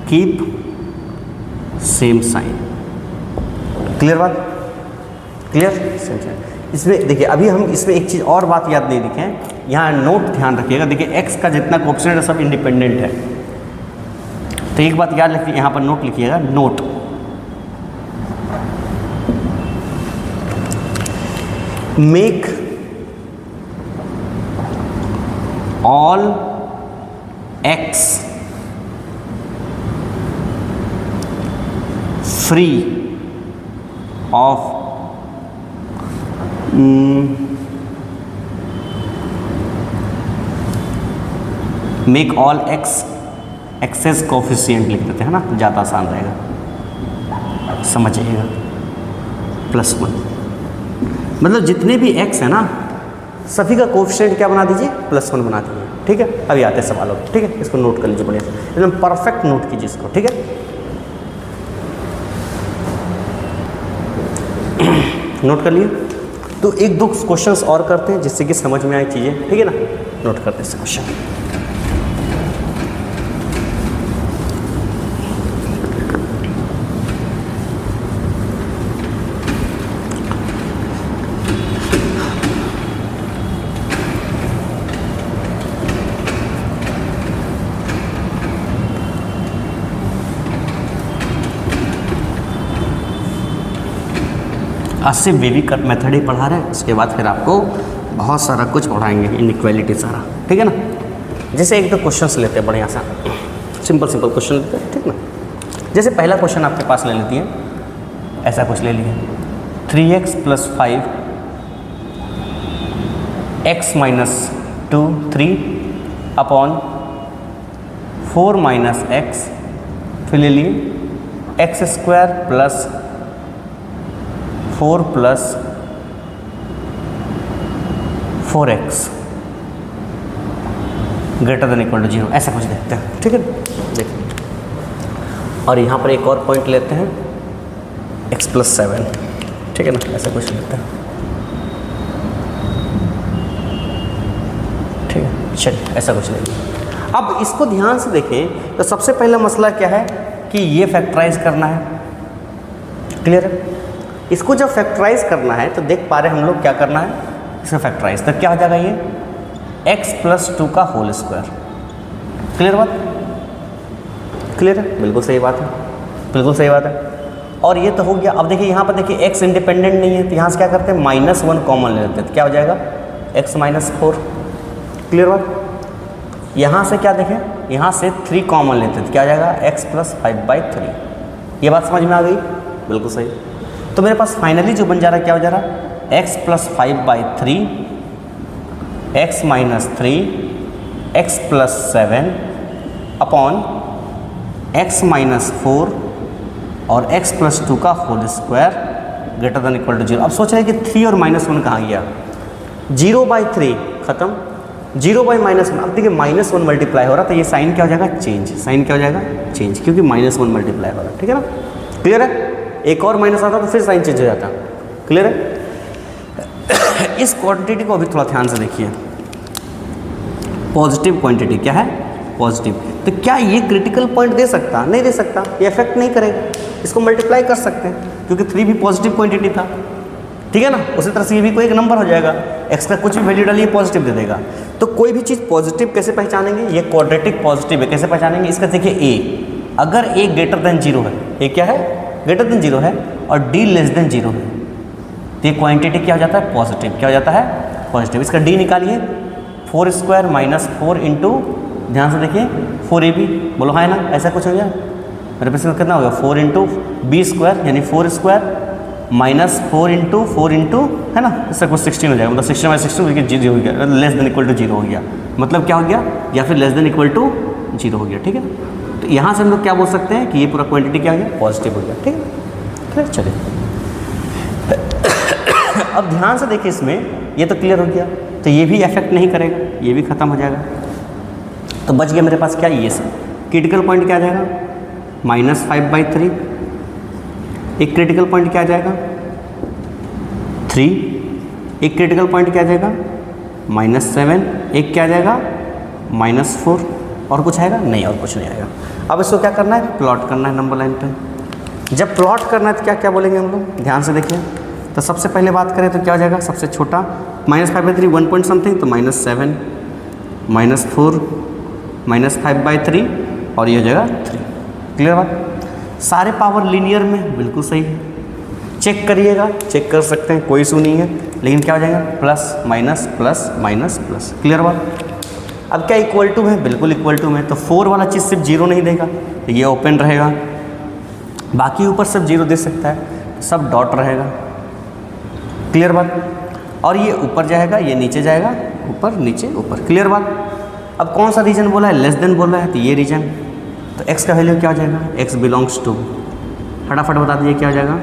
keep same sign. Clear बात? Clear? Same sign. इसमें देखिए अभी हम इसमें एक चीज़ और बात याद नहीं लिखें, यहाँ नोट ध्यान रखिएगा। देखिए x का जितना कोएफिशिएंट है सब इंडिपेंडेंट है, तो एक बात याद रखिए, यहाँ पर नोट लिखिएगा, note make all x free of make all X excess coefficient लिख देते हैं ना, ज़्यादा आसान रहेगा, समझिएगा। +1 मतलब जितने भी x है ना सभी का कोफिशिएंट क्या बना दीजिए, +1 बना दीजिए। ठीक है, अभी आते हैं सवालों पे। ठीक है, इसको नोट कर लीजिए बढ़िया से, एकदम परफेक्ट नोट कीजिए इसको। ठीक है, नोट कर लिए। तो एक दो क्वेश्चंस और करते हैं जिससे कि समझ में आए चीज़ें। ठीक है ना, नोट करते हैं इस क्वेश्चन। आज से बेबी कट मेथड ही पढ़ा रहे हैं, उसके बाद फिर आपको बहुत सारा कुछ पढ़ाएंगे, इनइक्वालिटी सारा। ठीक है ना, जैसे एक दो क्वेश्चंस लेते हैं बढ़िया सा, सिंपल सिंपल क्वेश्चन लेते हैं। ठीक ना, जैसे पहला क्वेश्चन आपके पास ले लेती है, ऐसा कुछ ले लिए, 3x + 5 x - 2 3 अपॉन 4 - x, फिर ले लिए x² + 4 + 4x > 0, ऐसा कुछ देखते हैं। ठीक है, देखिए, और यहाँ पर एक और पॉइंट लेते हैं, x + 7। ठीक है ना, ऐसा कुछ लेते हैं। ठीक है, चलिए ऐसा कुछ लेंगे। अब इसको ध्यान से देखें तो सबसे पहला मसला क्या है कि ये फैक्टराइज करना है। क्लियर है? इसको जब फैक्टराइज करना है तो देख पा रहे हम लोग क्या करना है, इसका फैक्टराइज तो क्या हो जाएगा, ये x + 2 का होल स्क्वायर। क्लियर बात? क्लियर है, बिल्कुल सही बात है, बिल्कुल सही बात है। और ये तो हो गया। अब देखिए यहाँ पर देखिए x इंडिपेंडेंट नहीं है, तो यहाँ से क्या करते हैं, -1 कॉमन ले लेते हैं, तो क्या हो जाएगा, x - 4। क्लियर बात? यहाँ से क्या देखें, यहाँ से 3 कॉमन लेते हैं, तो क्या हो जाएगा, x + 5/3। ये बात समझ में आ गई? बिल्कुल सही। तो मेरे पास फाइनली जो बन जा रहा है, क्या हो जा रहा है, x + 5/3, x - 3, x + 7 upon x - 4 और x + 2 का होल स्क्वायर > 0। अब सोच रहे हैं कि 3 और -1 कहाँ गया, 0/3 खत्म, 0/-1। अब देखिए -1 मल्टीप्लाई हो रहा, तो ये साइन क्या हो जाएगा, चेंज। साइन क्या हो जाएगा, चेंज, क्योंकि -1 मल्टीप्लाई हो रहा है। ठीक है ना, क्लियर है? एक और माइनस आता तो फिर साइन चेंज हो जाता। क्लियर है? इस क्वांटिटी को अभी थोड़ा ध्यान से देखिए, पॉजिटिव क्वांटिटी क्या है, पॉजिटिव। तो क्या ये क्रिटिकल पॉइंट दे सकता, नहीं दे सकता, ये इफेक्ट नहीं करेगा। इसको मल्टीप्लाई कर सकते हैं क्योंकि 3 भी पॉजिटिव क्वांटिटी था। ठीक है ना, उसी तरह से ये भी कोई एक नंबर हो जाएगा, x का कुछ भी वैल्यू डालिए पॉजिटिव दे देगा। तो कोई भी चीज़ पॉजिटिव कैसे पहचानेंगे, ये क्वाड्रेटिक पॉजिटिव है, कैसे पहचानेंगे, इसका देखिए a, अगर a > 0 है, a क्या है, > 0 है, और d < 0 है, तो ये क्वांटिटी क्या हो जाता है, पॉजिटिव। क्या हो जाता है, पॉजिटिव। इसका d निकालिए, 4² - 4 इंटू, ध्यान से देखिए, 4ab, बोलो हाँ ना, ऐसा कुछ हो गया। मेरे पास कितना होगा, 4 इंटू b² यानी 4² -4 इंटू 4 इंटू, है ना, इससे कुछ 16 हो जाएगा, मतलब 16 - 16 0 हो गया, < 0 हो गया, मतलब क्या हो गया, या फिर < 0 हो गया। ठीक है, तो यहाँ से हम लोग क्या बोल सकते हैं कि ये पूरा क्वांटिटी क्या हो गया, पॉजिटिव हो गया। ठीक है, क्लियर? चलिए अब ध्यान से देखिए, इसमें ये तो क्लियर हो गया, तो ये भी इफेक्ट नहीं करेगा, ये भी खत्म हो जाएगा। तो बच गया मेरे पास क्या, ये सब। क्रिटिकल पॉइंट क्या आ जाएगा, -5/3। एक क्रिटिकल पॉइंट क्या आ जाएगा, 3, एक क्रिटिकल पॉइंट क्या आ जाएगा -7, एक क्या आ जाएगा -4, और कुछ आएगा नहीं, और कुछ नहीं आएगा। अब इसको क्या करना है, प्लॉट करना है नंबर लाइन पे। जब प्लॉट करना है तो क्या क्या बोलेंगे हम लोग, ध्यान से देखिए। तो सबसे पहले बात करें तो क्या हो जाएगा, सबसे छोटा -5/3 1 पॉइंट समथिंग, तो -7, -4, -5/3 और ये हो जाएगा 3। क्लियर बात, सारे पावर लीनियर में बिल्कुल सही है। चेक करिएगा, चेक कर सकते हैं, कोई इशू नहीं है, लेकिन क्या हो जाएगा plus minus plus minus plus. Clear बात। अब क्या इक्वल टू है, बिल्कुल इक्वल टू में, तो 4 वाला चीज़ सिर्फ 0 नहीं देगा, तो ये ओपन रहेगा, बाकी ऊपर सब 0 दे सकता है, सब डॉट रहेगा। क्लियर बात। और ये ऊपर जाएगा, ये नीचे जाएगा, ऊपर नीचे ऊपर। क्लियर बात। अब कौन सा रीजन बोला है, लेस देन बोला है, तो ये रीजन। तो x का वैल्यू क्या हो जाएगा, x बिलोंग्स टू, फटाफट बता दीजिए क्या हो जाएगा,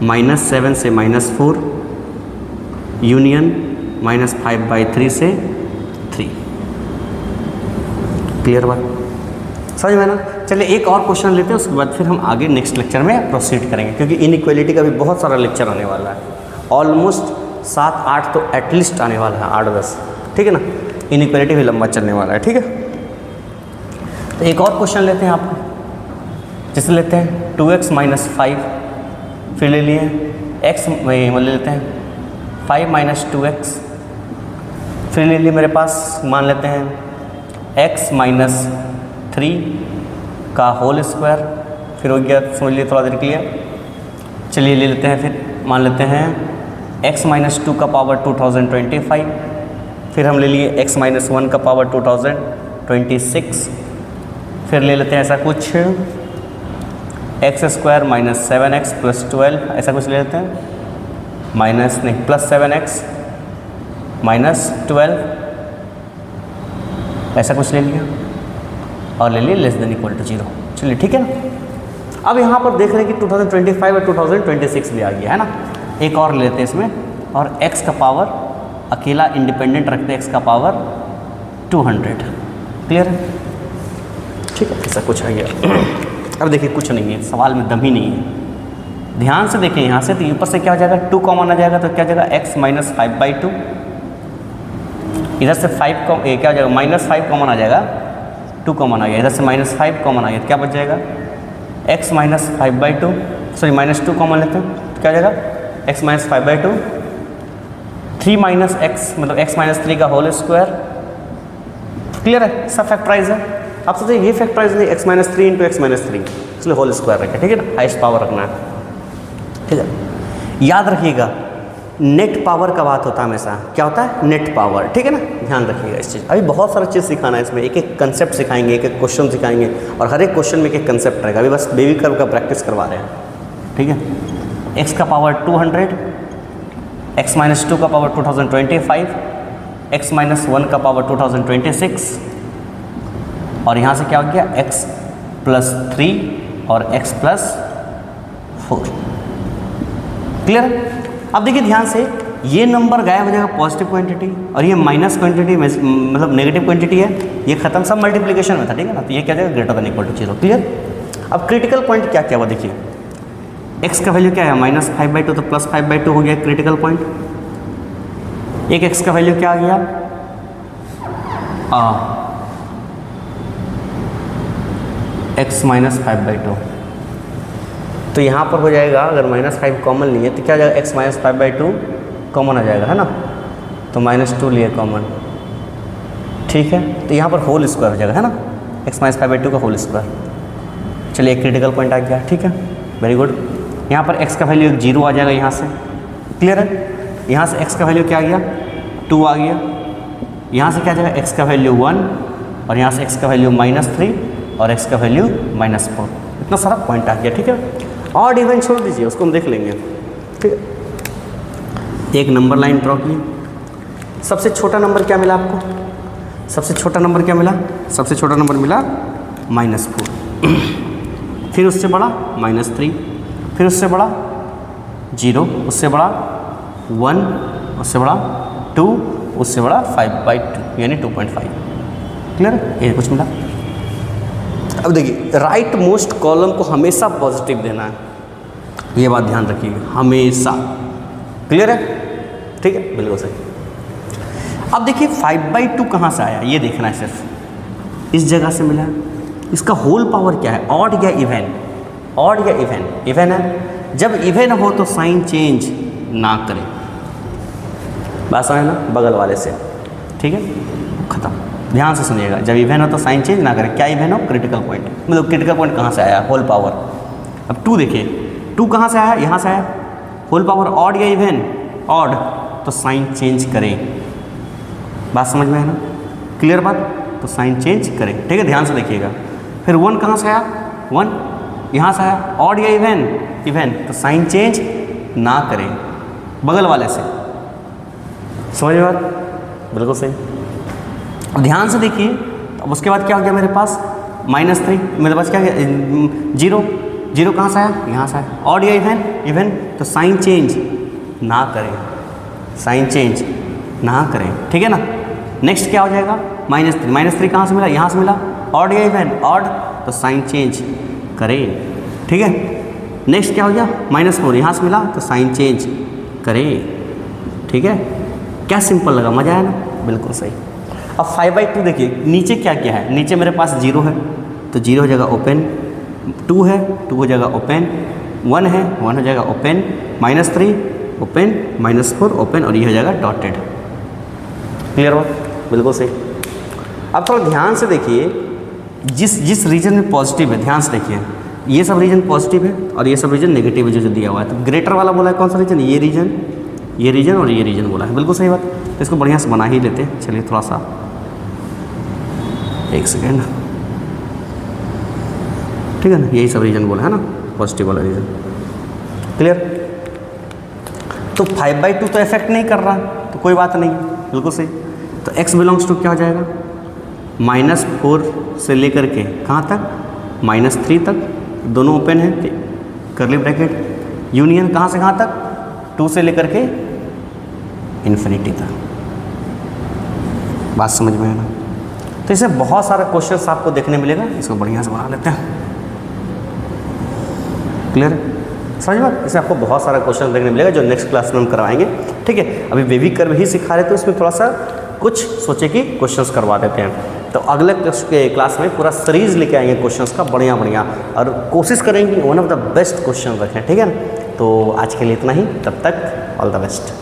-7 से -4 यूनियन -5/3 से 3। क्लियर बात, समझ में ना। चलिए एक और क्वेश्चन लेते हैं, उसके बाद फिर हम आगे नेक्स्ट लेक्चर में प्रोसीड करेंगे, क्योंकि इनइक्वालिटी का भी बहुत सारा लेक्चर आने वाला है, ऑलमोस्ट 7-8 तो एटलीस्ट आने वाला है, 8-10, ठीक है ना। इनइक्वालिटी भी लंबा चलने वाला है, ठीक है। तो एक और क्वेश्चन लेते हैं आपको, जैसे लेते हैं 2x - 5, फिर ले लिए x, ले लेते हैं 5 - 2x, फिर ले लिए मेरे पास, मान लेते हैं x - 3 का होल स्क्वायर, फिर हो गया, समझ लिए थोड़ा देर क्लियर। चलिए ले लेते हैं, फिर मान लेते हैं x - 2 का पावर 2025, फिर हम ले लिए x - 1 का पावर 2026, फिर ले लेते हैं ऐसा कुछ x² - 7x + 12, ऐसा कुछ ले लेते हैं, माइनस नहीं +7x - 12, ऐसा कुछ ले लिया, और ले लिए < 0। चलिए ठीक है ना। अब यहाँ पर देख रहे हैं कि 2025 और 2026 भी आ गया है ना। एक और लेते हैं इसमें, और x का पावर अकेला इंडिपेंडेंट रखते हैं, x का पावर 200। क्लियर है, ठीक है, ऐसा कुछ आ गया। अब देखिए कुछ नहीं है, सवाल में दम ही नहीं है, ध्यान से देखिए यहाँ से, तो ऊपर से क्या हो जाएगा, 2 कॉमन आ जाएगा, तो क्या हो जाएगा x - 5/2, इधर से 5 क्या हो जाएगा -5 कॉमन आ जाएगा, 2 कॉमन आ गया, इधर से -5 कॉमन आ गया, तो क्या बच जाएगा x - 5/2, सॉरी -2 कॉमन लेते हैं, तो क्या हो जाएगा x - 5/2, 3 - x मतलब x - 3 का होल स्क्वायर। क्लियर है, सब फैक्टराइज है। आप सोचिए ये फैक्टराइज नहीं, x - 3 × x - 3, इसलिए होल स्क्वायर रखें, ठीक है ना, हाइस्ट पावर रखना है, ठीक है। याद रखिएगा नेट पावर का बात होता है हमेशा, क्या होता है नेट पावर, ठीक है ना, ध्यान रखिएगा इस चीज़। अभी बहुत सारा चीज़ सिखाना है इसमें, एक एक कंसेप्ट सिखाएंगे, एक एक क्वेश्चन सिखाएंगे, और हर एक क्वेश्चन में एक एक कंसेप्ट रहेगा। अभी बस बेबी कर्व का प्रैक्टिस करवा रहे हैं, ठीक है। x का पावर 200, x - 2 का पावर 2025, x - 1 का पावर 2026, और यहाँ से क्या हो गया x + 3 और x + 4। क्लियर। अब देखिए ध्यान से, ये नंबर गायब हो जाएगा पॉजिटिव क्वांटिटी, और ये माइनस क्वांटिटी मतलब नेगेटिव क्वांटिटी है, ये खत्म, सब मल्टीप्लिकेशन में था, ठीक है ना। तो ये क्या जाएगा > 0। क्लियर। अब क्रिटिकल पॉइंट क्या क्या हुआ देखिए, x का वैल्यू क्या है -5/2, तो +5/2 हो गया क्रिटिकल पॉइंट। एक x का वैल्यू क्या आ गया, x - 5/2, तो यहाँ पर हो जाएगा, अगर -5 कॉमन लिए तो क्या जाएगा x - 5/2 कॉमन आ जाएगा, है ना, तो -2 लिए कॉमन, ठीक है। तो यहाँ पर होल स्क्वायर हो जाएगा, है ना, x - 5/2 का होल स्क्वायर। चलिए एक क्रिटिकल पॉइंट आ गया, ठीक है, वेरी गुड। यहाँ पर x का वैल्यू 0 आ जाएगा यहाँ से। क्लियर है। यहाँ से x का वैल्यू क्या आ गया 2 आ गया, यहाँ से क्या आ जाएगा x का वैल्यू 1, और यहाँ से x का वैल्यू -3 और x का वैल्यू -4। इतना सारा पॉइंट आ गया, ठीक है। और इवेंट छोड़ दीजिए, उसको हम देख लेंगे, ठीक है। एक नंबर लाइन ड्रॉ की, सबसे छोटा नंबर क्या मिला आपको, सबसे छोटा नंबर क्या मिला, सबसे छोटा नंबर मिला -4, फिर उससे बड़ा -3, फिर उससे बड़ा 0, उससे बड़ा 1, उससे बड़ा 2, उससे बड़ा 5/2 यानी 2.5। क्लियर, ये कुछ मिला। अब देखिए राइट मोस्ट कॉलम को हमेशा पॉजिटिव देना है, ये बात ध्यान रखिएगा, हमेशा। क्लियर है। ठीक है, बिल्कुल सही। अब देखिए 5/2 कहाँ से आया ये देखना है, सिर्फ इस जगह से मिला। इसका होल पावर क्या है, ऑड या इवन? ऑड या इवन? इवन है। जब इवन हो तो साइन चेंज ना करें, बात समझ ना, बगल वाले से, ठीक है, खत्म। ध्यान से सुनिएगा, जब इवन हो तो साइन चेंज ना करें। क्या इवन हो? Critical point. मतलब क्रिटिकल पॉइंट कहाँ से आया, होल पावर। अब 2 देखिए, 2 कहाँ से आया, यहाँ से आया। होल पावर ऑड या इवन? ऑड, तो साइन चेंज करें। बात समझ में है ना, क्लियर बात? तो साइन चेंज करें, ठीक है, ध्यान से देखिएगा। फिर 1 कहाँ से आया, 1 यहाँ से आया। ऑड या इवन? इवन, तो साइन चेंज ना करें, बगल वाले से। समझ में बात? बिल्कुल सही। अब ध्यान से देखिए, अब उसके बाद क्या हो गया मेरे पास, -3। मेरे पास क्या गया, 0। 0 कहाँ से आया, यहाँ से आया। ऑड या इवन? इवन, तो साइन चेंज ना करें, साइन चेंज ना करें, ठीक है ना। नेक्स्ट क्या हो जाएगा, -3। -3 कहाँ से मिला, यहाँ से मिला। ऑड या इवन? ऑड, तो साइन चेंज करें, ठीक है। नेक्स्ट क्या हो गया, -4 यहाँ से मिला, तो साइन चेंज करें, ठीक है। क्या सिंपल लगा, मजा आया ना, बिल्कुल सही। अब 5/2 देखिए, नीचे क्या क्या है, नीचे मेरे पास 0 है, तो 0 हो जाएगा ओपन। 2 है, 2 हो जाएगा ओपन। 1 है, 1 हो जाएगा ओपन। -3 ओपन, -4 ओपन, और ये हो जाएगा डॉटेड। क्लियर हो, बिल्कुल सही। अब थोड़ा ध्यान से देखिए, जिस रीजन में पॉजिटिव है, ध्यान से देखिए, ये सब रीजन पॉजिटिव है और ये सब रीजन नेगेटिव है जो दिया हुआ है। तो ग्रेटर वाला बोला है कौन सा रीजन, ये रीजन, ये रीजन और ये रीजन बोला है, बिल्कुल सही बात। तो इसको बढ़िया से बना ही लेते हैं। चलिए थोड़ा सा, एक सेकेंड, ठीक है ना, यही सब रीजन बोला है ना, पॉजिटिव वाला रीजन। क्लियर? तो 5/2 तो इफेक्ट नहीं कर रहा, तो कोई बात नहीं, बिल्कुल सही। तो x बिलोंग्स टू क्या हो जाएगा, -4 से लेकर के कहाँ तक, -3 तक, दोनों ओपन है, कर्ली ब्रैकेट, यूनियन कहाँ से कहाँ तक, 2 से लेकर के इन्फिनिटी तक। बात समझ में है ना। तो इसे बहुत सारे क्वेश्चंस आपको देखने मिलेगा, इसको बढ़िया से बना लेते हैं। क्लियर, समझ में? इसे आपको बहुत सारा क्वेश्चन देखने मिलेगा जो नेक्स्ट क्लास में हम करवाएंगे, ठीक है। अभी बेबी कर्व ही सिखा रहे, तो इसमें थोड़ा सा कुछ सोचे कि क्वेश्चंस करवा देते हैं। तो अगले क्लास में पूरा सीरीज लेके आएंगे क्वेश्चंस का, बढ़िया बढ़िया, और कोशिश करेंगे one of the best question रखें, ठीक है ना। तो आज के लिए इतना ही, तब तक ऑल द बेस्ट।